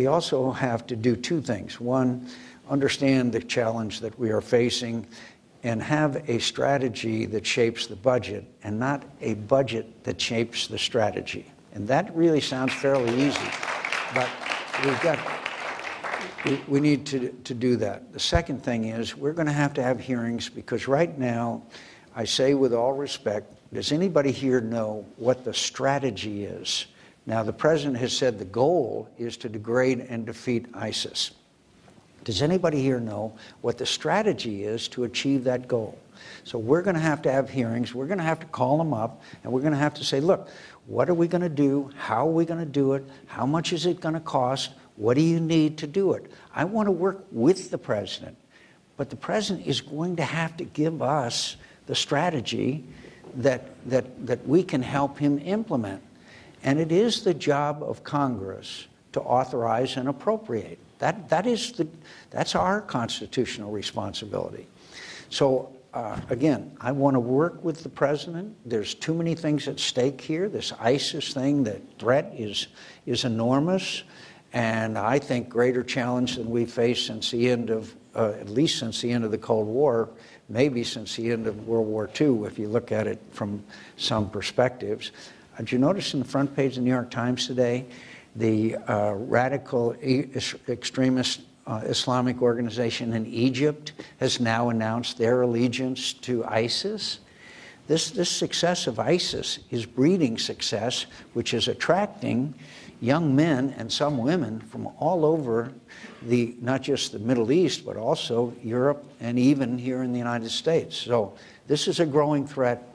we also have to do two things. One, understand the challenge that we are facing and have a strategy that shapes the budget and not a budget that shapes the strategy. And that really sounds fairly easy, but we need to do that. The second thing is we're going to have hearings, because right now, I say with all respect, does anybody here know what the strategy is? Now, the president has said the goal is to degrade and defeat ISIS. Does anybody here know what the strategy is to achieve that goal? So we're going to have hearings. We're going to have to call them up, and we're going to have to say, look, what are we going to do? How are we going to do it? How much is it going to cost? What do you need to do it? I want to work with the president, but the president is going to have to give us the strategy that we can help him implement. And it is the job of Congress to authorize and appropriate. That's our constitutional responsibility. So again, I want to work with the president. There's too many things at stake here. This ISIS thing, the threat is enormous, and I think greater challenge than we faced since the end of, at least since the end of the Cold War, maybe since the end of World War II, if you look at it from some perspectives. Did you notice in the front page of the New York Times today, the radical extremist Islamic organization in Egypt has now announced their allegiance to ISIS? This success of ISIS is breeding success, which is attracting young men and some women from all over not just the Middle East, but also Europe and even here in the United States. So this is a growing threat.